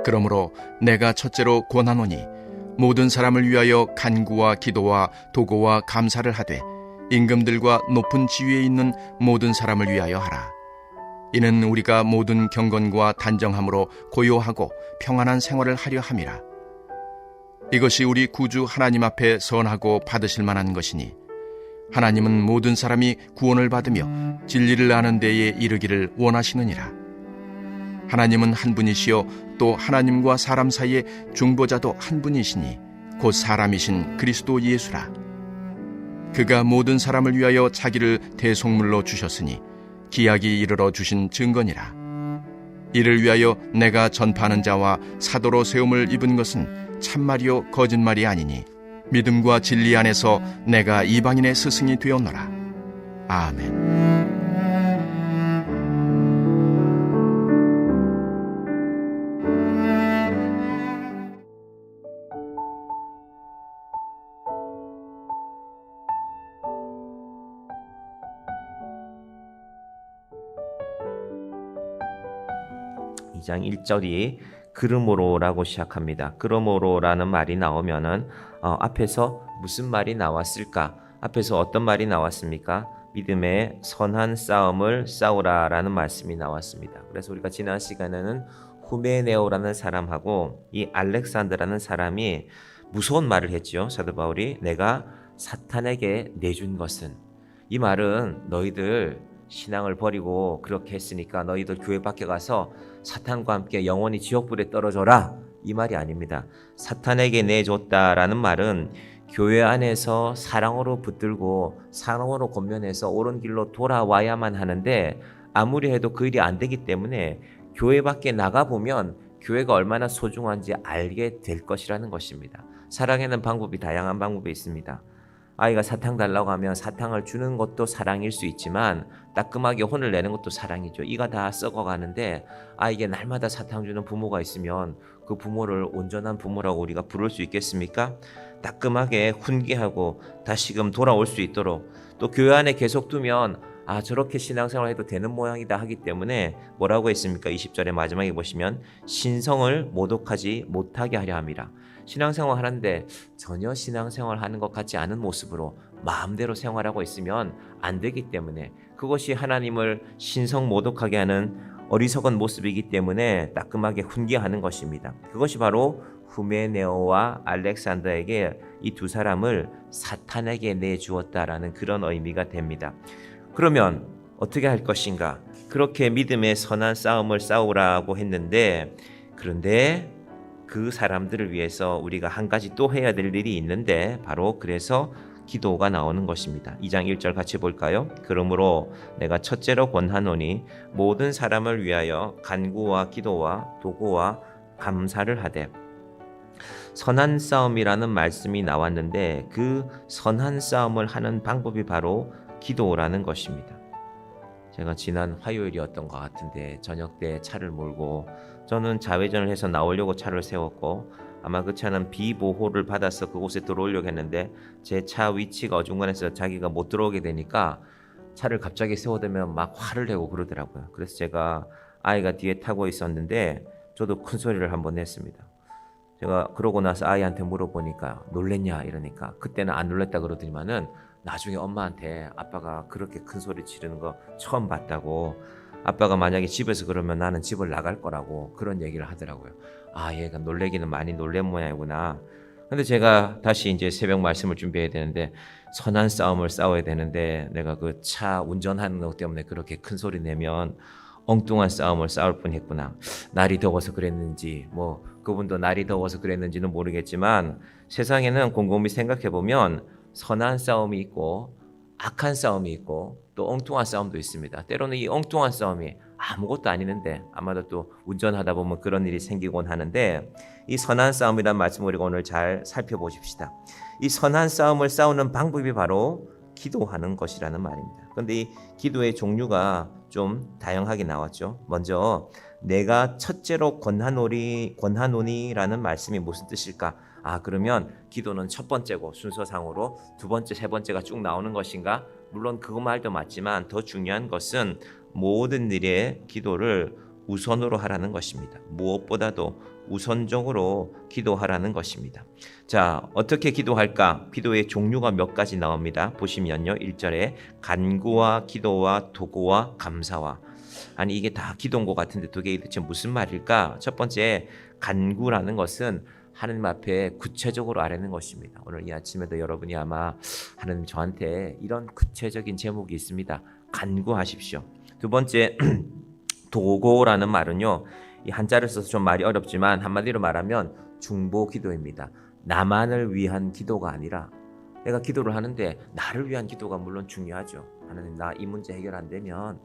그러므로 내가 첫째로 권하노니 모든 사람을 위하여 간구와 기도와 도고와 감사를 하되 임금들과 높은 지위에 있는 모든 사람을 위하여 하라. 이는 우리가 모든 경건과 단정함으로 고요하고 평안한 생활을 하려 함이라. 이것이 우리 구주 하나님 앞에 선하고 받으실 만한 것이니 하나님은 모든 사람이 구원을 받으며 진리를 아는 데에 이르기를 원하시느니라. 하나님은 한 분이시요 또 하나님과 사람 사이의 중보자도 한 분이시니 곧 사람이신 그리스도 예수라. 그가 모든 사람을 위하여 자기를 대속물로 주셨으니 기약이 이르러 주신 증거니라. 이를 위하여 내가 전파하는 자와 사도로 세움을 입은 것은 참말이요 거짓말이 아니니 믿음과 진리 안에서 내가 이방인의 스승이 되었노라. 아멘. 이 장 1절이 그러므로라고 시작합니다. 그러므로라는 말이 나오면은 앞에서 무슨 말이 나왔을까? 앞에서 어떤 말이 나왔습니까? 믿음의 선한 싸움을 싸우라라는 말씀이 나왔습니다. 그래서 우리가 지난 시간에는 후메네오라는 사람하고 이 알렉산더라는 사람이 무서운 말을 했죠. 사도 바울이 내가 사탄에게 내준 것은, 이 말은 너희들 신앙을 버리고 그렇게 했으니까 너희들 교회 밖에 가서 사탄과 함께 영원히 지옥불에 떨어져라, 이 말이 아닙니다. 사탄에게 내줬다라는 말은 교회 안에서 사랑으로 붙들고 사랑으로 권면해서 옳은 길로 돌아와야만 하는데 아무리 해도 그 일이 안 되기 때문에 교회 밖에 나가보면 교회가 얼마나 소중한지 알게 될 것이라는 것입니다. 사랑하는 방법이 다양한 방법이 있습니다. 아이가 사탕 달라고 하면 사탕을 주는 것도 사랑일 수 있지만 따끔하게 혼을 내는 것도 사랑이죠. 이가 다 썩어가는데 아이에게 날마다 사탕 주는 부모가 있으면 그 부모를 온전한 부모라고 우리가 부를 수 있겠습니까? 따끔하게 훈계하고 다시금 돌아올 수 있도록, 또 교회 안에 계속 두면 저렇게 신앙생활 해도 되는 모양이다 하기 때문에 뭐라고 했습니까? 20절의 마지막에 보시면 신성을 모독하지 못하게 하려 함이라. 신앙생활 하는데 전혀 신앙생활 하는 것 같지 않은 모습으로 마음대로 생활하고 있으면 안 되기 때문에, 그것이 하나님을 신성 모독하게 하는 어리석은 모습이기 때문에 따끔하게 훈계하는 것입니다. 그것이 바로 후메네오와 알렉산더에게 이 두 사람을 사탄에게 내주었다라는 그런 의미가 됩니다. 그러면 어떻게 할 것인가? 그렇게 믿음의 선한 싸움을 싸우라고 했는데, 그런데 그 사람들을 위해서 우리가 한 가지 또 해야 될 일이 있는데 바로 그래서 기도가 나오는 것입니다. 2장 1절 같이 볼까요? 그러므로 내가 첫째로 권하노니 모든 사람을 위하여 간구와 기도와 도구와 감사를 하되. 선한 싸움이라는 말씀이 나왔는데 그 선한 싸움을 하는 방법이 바로 기도라는 것입니다. 제가 지난 화요일이었던 것 같은데 저녁 때 차를 몰고 저는 자회전을 해서 나오려고 차를 세웠고, 아마 그 차는 비보호를 받아서 그곳에 들어오려고 했는데 제 차 위치가 어중간해서 자기가 못 들어오게 되니까 차를 갑자기 세워대면 막 화를 내고 그러더라고요. 그래서 제가 아이가 뒤에 타고 있었는데 저도 큰 소리를 한번 냈습니다. 제가 그러고 나서 아이한테 물어보니까 놀랬냐 이러니까 그때는 안 놀랬다 그러더니만은 나중에 엄마한테 아빠가 그렇게 큰 소리 지르는 거 처음 봤다고, 아빠가 만약에 집에서 그러면 나는 집을 나갈 거라고 그런 얘기를 하더라고요. 얘가 놀래기는 많이 놀란 모양이구나. 근데 제가 다시 이제 새벽 말씀을 준비해야 되는데 선한 싸움을 싸워야 되는데 내가 그 차 운전하는 것 때문에 그렇게 큰 소리 내면 엉뚱한 싸움을 싸울 뻔했구나. 날이 더워서 그랬는지 뭐 그분도 날이 더워서 그랬는지는 모르겠지만 세상에는 곰곰이 생각해 보면 선한 싸움이 있고 악한 싸움이 있고 또 엉뚱한 싸움도 있습니다. 때로는 이 엉뚱한 싸움이 아무것도 아니는데 아마도 또 운전하다 보면 그런 일이 생기곤 하는데, 이 선한 싸움이라는 말씀을 우리가 오늘 잘 살펴보십시다. 이 선한 싸움을 싸우는 방법이 바로 기도하는 것이라는 말입니다. 그런데 이 기도의 종류가 좀 다양하게 나왔죠. 먼저 내가 첫째로 권하노니라는 말씀이 무슨 뜻일까? 그러면 기도는 첫 번째고 순서상으로 두 번째, 세 번째가 쭉 나오는 것인가? 물론 그 말도 맞지만 더 중요한 것은 모든 일에 기도를 우선으로 하라는 것입니다. 무엇보다도 우선적으로 기도하라는 것입니다. 자, 어떻게 기도할까? 기도의 종류가 몇 가지 나옵니다. 보시면요. 1절에 간구와 기도와 도구와 감사와. 아니 이게 다 기도인 것 같은데 두 개 대체 무슨 말일까? 첫 번째 간구라는 것은 하나님 앞에 구체적으로 아뢰는 것입니다. 오늘 이 아침에도 여러분이 아마 하나님 저한테 이런 구체적인 제목이 있습니다. 간구하십시오. 두 번째 도고라는 말은요. 이 한자를 써서 좀 말이 어렵지만 한마디로 말하면 중보 기도입니다. 나만을 위한 기도가 아니라 내가 기도를 하는데 나를 위한 기도가 물론 중요하죠. 하나님 나 이 문제 해결 안 되면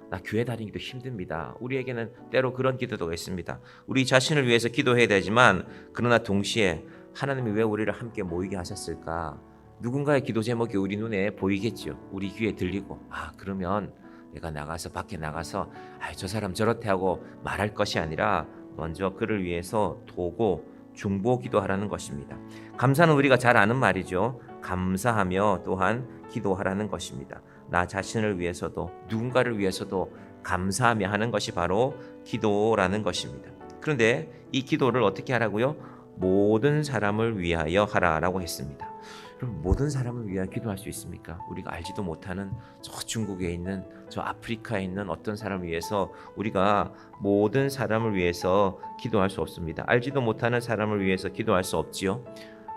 나 교회 다니기도 힘듭니다. 우리에게는 때로 그런 기도도 있습니다. 우리 자신을 위해서 기도해야 되지만 그러나 동시에 하나님이 왜 우리를 함께 모이게 하셨을까? 누군가의 기도 제목이 우리 눈에 보이겠죠. 우리 귀에 들리고 그러면 내가 나가서 밖에 나가서 저 사람 저렇대 하고 말할 것이 아니라 먼저 그를 위해서 도고 중보 기도하라는 것입니다. 감사는 우리가 잘 아는 말이죠. 감사하며 또한 기도하라는 것입니다. 나 자신을 위해서도 누군가를 위해서도 감사하며 하는 것이 바로 기도라는 것입니다. 그런데 이 기도를 어떻게 하라고요? 모든 사람을 위하여 하라라고 했습니다. 그럼 모든 사람을 위하여 기도할 수 있습니까? 우리가 알지도 못하는 저 중국에 있는 저 아프리카에 있는 어떤 사람을 위해서 우리가 모든 사람을 위해서 기도할 수 없습니다. 알지도 못하는 사람을 위해서 기도할 수 없지요.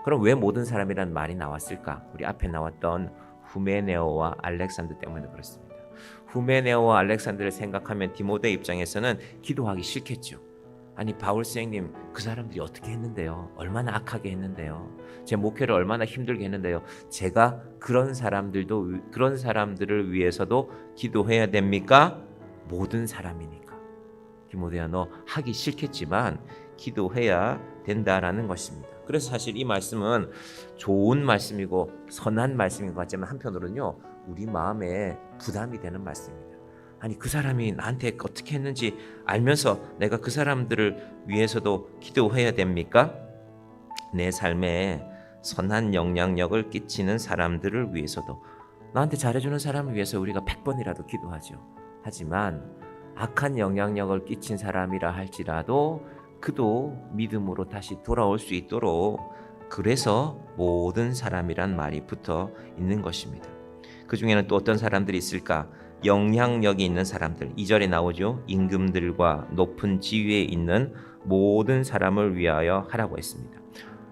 그럼 왜 모든 사람이란 말이 나왔을까? 우리 앞에 나왔던 후메네오와 알렉산더 때문에 그렇습니다. 후메네오와 알렉산더를 생각하면 디모데 입장에서는 기도하기 싫겠죠. 아니 바울 선생님 그 사람들이 어떻게 했는데요? 얼마나 악하게 했는데요? 제 목회를 얼마나 힘들게 했는데요? 제가 그런 사람들을 위해서도 기도해야 됩니까? 모든 사람이니까. 디모데야 너 하기 싫겠지만 기도해야 된다라는 것입니다. 그래서 사실 이 말씀은 좋은 말씀이고 선한 말씀인 것 같지만 한편으로는요 우리 마음에 부담이 되는 말씀입니다. 아니 그 사람이 나한테 어떻게 했는지 알면서 내가 그 사람들을 위해서도 기도해야 됩니까? 내 삶에 선한 영향력을 끼치는 사람들을 위해서도 나한테 잘해주는 사람을 위해서 우리가 100번이라도 기도하죠. 하지만 악한 영향력을 끼친 사람이라 할지라도 그도 믿음으로 다시 돌아올 수 있도록 그래서 모든 사람이란 말이 붙어 있는 것입니다. 그 중에는 또 어떤 사람들이 있을까? 영향력이 있는 사람들. 2절에 나오죠. 임금들과 높은 지위에 있는 모든 사람을 위하여 하라고 했습니다.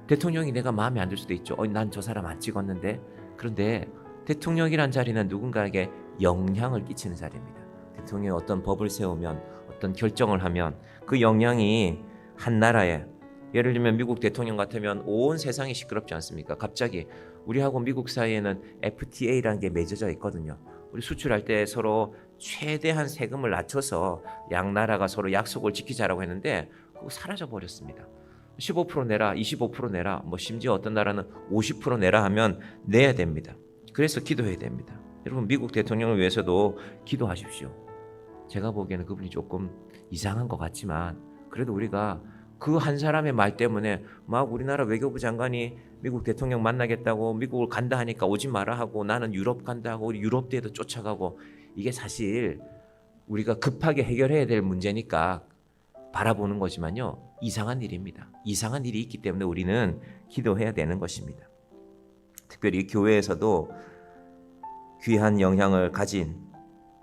대통령이 내가 마음에 안 들 수도 있죠. 난 저 사람 안 찍었는데. 그런데 대통령이란 자리는 누군가에게 영향을 끼치는 자리입니다. 대통령이 어떤 법을 세우면 어떤 결정을 하면 그 영향이 한 나라에 예를 들면 미국 대통령 같으면 온 세상이 시끄럽지 않습니까? 갑자기 우리하고 미국 사이에는 FTA라는 게 맺어져 있거든요. 우리 수출할 때 서로 최대한 세금을 낮춰서 양 나라가 서로 약속을 지키자라고 했는데 그거 사라져 버렸습니다. 15% 내라, 25% 내라, 심지어 어떤 나라는 50% 내라 하면 내야 됩니다. 그래서 기도해야 됩니다. 여러분 미국 대통령을 위해서도 기도하십시오. 제가 보기에는 그분이 조금 이상한 것 같지만 그래도 우리가 그 한 사람의 말 때문에 막 우리나라 외교부 장관이 미국 대통령 만나겠다고 미국을 간다 하니까 오지 마라 하고 나는 유럽 간다 하고 우리 유럽 대도 쫓아가고 이게 사실 우리가 급하게 해결해야 될 문제니까 바라보는 거지만요 이상한 일입니다. 이상한 일이 있기 때문에 우리는 기도해야 되는 것입니다. 특별히 교회에서도 귀한 영향을 가진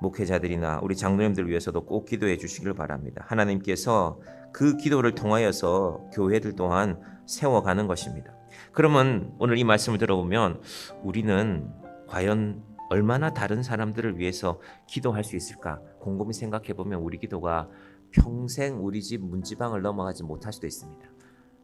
목회자들이나 우리 장로님들 위해서도 꼭 기도해 주시길 바랍니다. 하나님께서 그 기도를 통하여서 교회들 또한 세워가는 것입니다. 그러면 오늘 이 말씀을 들어보면 우리는 과연 얼마나 다른 사람들을 위해서 기도할 수 있을까? 곰곰이 생각해 보면 우리 기도가 평생 우리 집 문지방을 넘어가지 못할 수도 있습니다.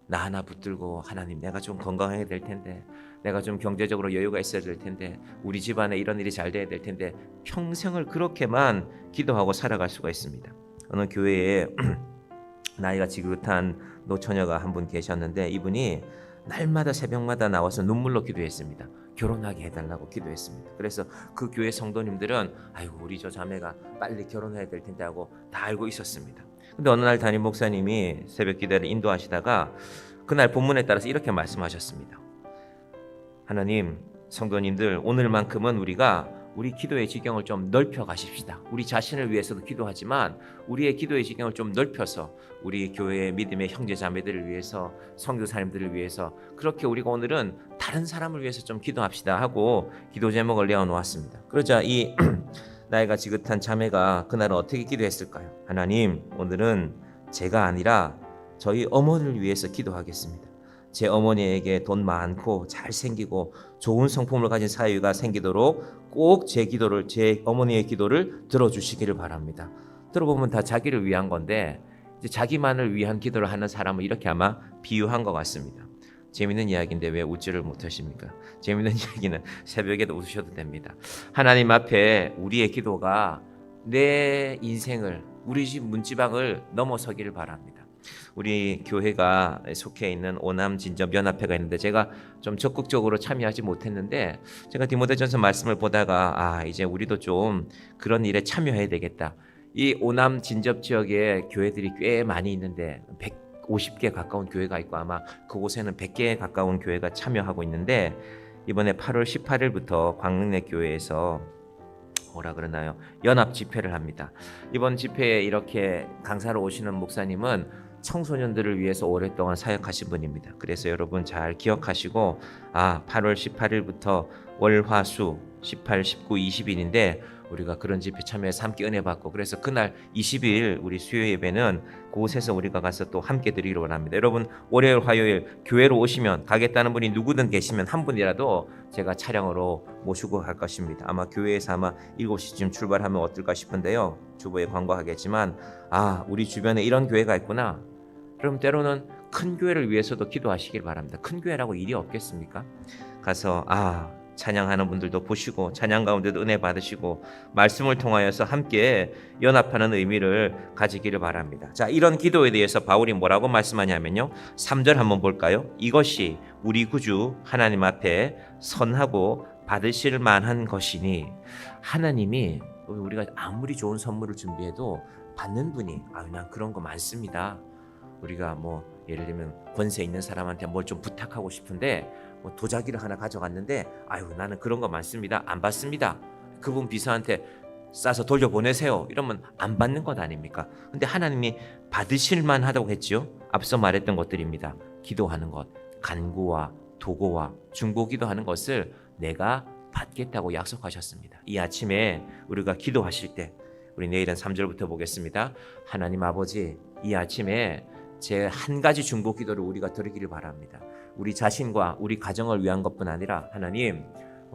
나 하나 붙들고 하나님 내가 좀 건강해야 될 텐데 내가 좀 경제적으로 여유가 있어야 될 텐데 우리 집안에 이런 일이 잘 돼야 될 텐데 평생을 그렇게만 기도하고 살아갈 수가 있습니다. 어느 교회에 나이가 지긋한 노처녀가 한 분 계셨는데 이분이 날마다 새벽마다 나와서 눈물로 기도했습니다. 결혼하게 해달라고 기도했습니다. 그래서 그 교회 성도님들은 아이고 우리 저 자매가 빨리 결혼해야 될 텐데 하고 다 알고 있었습니다. 근데 어느 날 담임 목사님이 새벽 기도를 인도하시다가 그날 본문에 따라서 이렇게 말씀하셨습니다. 하나님, 성도님들 오늘만큼은 우리 기도의 지경을 좀 넓혀 가십시다. 우리 자신을 위해서도 기도하지만 우리의 기도의 지경을 좀 넓혀서 우리 교회의 믿음의 형제 자매들을 위해서, 선교사님들을 위해서, 그렇게 우리가 오늘은 다른 사람을 위해서 좀 기도합시다 하고 기도 제목을 내어놓았습니다. 그러자 이 나이가 지긋한 자매가 그날은 어떻게 기도했을까요? 하나님, 오늘은 제가 아니라 저희 어머니를 위해서 기도하겠습니다. 제 어머니에게 돈 많고 잘생기고 좋은 성품을 가진 사위가 생기도록 꼭 제 어머니의 기도를 들어주시기를 바랍니다. 들어보면 다 자기를 위한 건데 이제 자기만을 위한 기도를 하는 사람은 이렇게 아마 비유한 것 같습니다. 재밌는 이야기인데 왜 웃지를 못하십니까? 재밌는 이야기는 새벽에도 웃으셔도 됩니다. 하나님 앞에 우리의 기도가 내 인생을, 우리 집 문지방을 넘어서기를 바랍니다. 우리 교회가 속해 있는 오남 진접 연합회가 있는데 제가 좀 적극적으로 참여하지 못했는데 제가 디모데전서 말씀을 보다가 이제 우리도 좀 그런 일에 참여해야 되겠다. 이 오남 진접 지역에 교회들이 꽤 많이 있는데 150개 가까운 교회가 있고 아마 그곳에는 100개에 가까운 교회가 참여하고 있는데 이번에 8월 18일부터 광릉내 교회에서 뭐라 그러나요? 연합 집회를 합니다. 이번 집회에 이렇게 강사로 오시는 목사님은 청소년들을 위해서 오랫동안 사역하신 분입니다. 그래서 여러분 잘 기억하시고 8월 18일부터 월, 화, 수 18, 19, 20일인데 우리가 그런 집회 참여해서 함께 은혜 받고 그래서 그날 20일 우리 수요 예배는 그곳에서 우리가 가서 또 함께 드리기로 원합니다. 여러분 월요일, 화요일 교회로 오시면 가겠다는 분이 누구든 계시면 한 분이라도 제가 차량으로 모시고 갈 것입니다. 아마 교회에서 7시쯤 출발하면 어떨까 싶은데요. 주보에 광고하겠지만 우리 주변에 이런 교회가 있구나. 그럼 때로는 큰 교회를 위해서도 기도하시길 바랍니다. 큰 교회라고 일이 없겠습니까? 가서 찬양하는 분들도 보시고 찬양 가운데도 은혜 받으시고 말씀을 통하여서 함께 연합하는 의미를 가지기를 바랍니다. 자, 이런 기도에 대해서 바울이 뭐라고 말씀하냐면요. 3절 한번 볼까요? 이것이 우리 구주 하나님 앞에 선하고 받으실 만한 것이니 하나님이 우리가 아무리 좋은 선물을 준비해도 받는 분이 난 그런 거 많습니다. 우리가 예를 들면 권세 있는 사람한테 뭘 좀 부탁하고 싶은데 도자기를 하나 가져갔는데 나는 그런 거 많습니다. 안 받습니다. 그분 비서한테 싸서 돌려보내세요. 이러면 안 받는 것 아닙니까? 근데 하나님이 받으실 만하다고 했지요. 앞서 말했던 것들입니다. 기도하는 것, 간구와 도고와 중보기도 하는 것을 내가 받겠다고 약속하셨습니다. 이 아침에 우리가 기도하실 때 우리 내일은 3절부터 보겠습니다. 하나님 아버지, 이 아침에 제 한 가지 중보 기도를 우리가 드리기를 바랍니다. 우리 자신과 우리 가정을 위한 것뿐 아니라 하나님,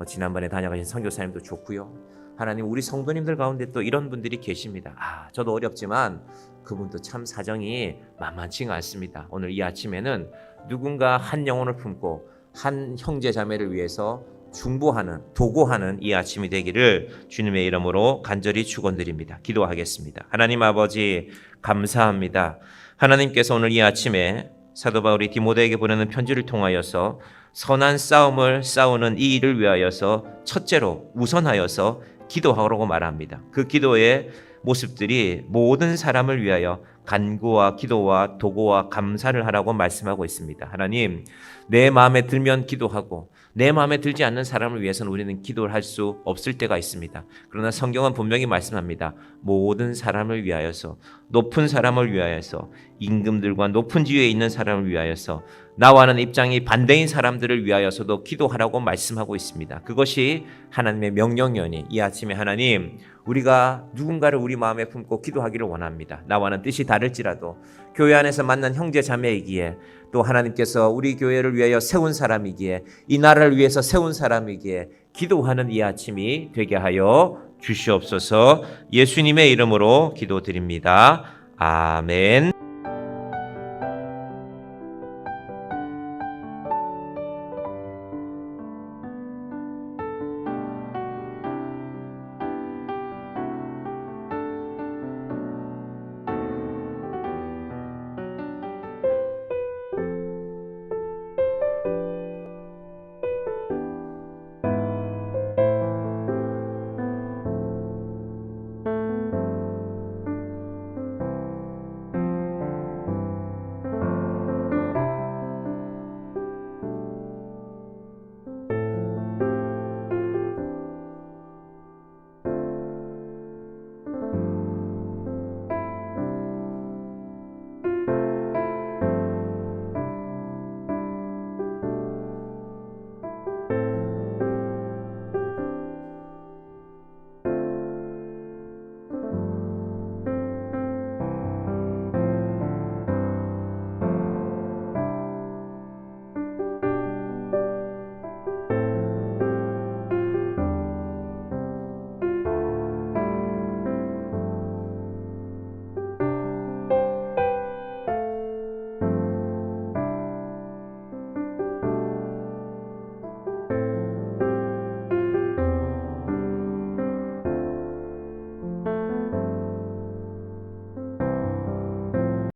지난번에 다녀가신 선교사님도 좋고요. 하나님, 우리 성도님들 가운데 또 이런 분들이 계십니다. 저도 어렵지만 그분도 참 사정이 만만치가 않습니다. 오늘 이 아침에는 누군가 한 영혼을 품고 한 형제 자매를 위해서 중보하는, 도고하는 이 아침이 되기를 주님의 이름으로 간절히 축원드립니다. 기도하겠습니다. 하나님 아버지, 감사합니다. 하나님께서 오늘 이 아침에 사도 바울이 디모데에게 보내는 편지를 통하여서 선한 싸움을 싸우는 이 일을 위하여서 첫째로 우선하여서 기도하라고 말합니다. 그 기도의 모습들이 모든 사람을 위하여 간구와 기도와 도고와 감사를 하라고 말씀하고 있습니다. 하나님, 내 마음에 들면 기도하고 내 마음에 들지 않는 사람을 위해서는 우리는 기도를 할 수 없을 때가 있습니다. 그러나 성경은 분명히 말씀합니다. 모든 사람을 위하여서, 높은 사람을 위하여서, 임금들과 높은 지위에 있는 사람을 위하여서, 나와는 입장이 반대인 사람들을 위하여서도 기도하라고 말씀하고 있습니다. 그것이 하나님의 명령이오니 이 아침에 하나님, 우리가 누군가를 우리 마음에 품고 기도하기를 원합니다. 나와는 뜻이 다를지라도 교회 안에서 만난 형제 자매이기에 또 하나님께서 우리 교회를 위하여 세운 사람이기에 이 나라를 위해서 세운 사람이기에 기도하는 이 아침이 되게 하여 주시옵소서. 예수님의 이름으로 기도드립니다. 아멘.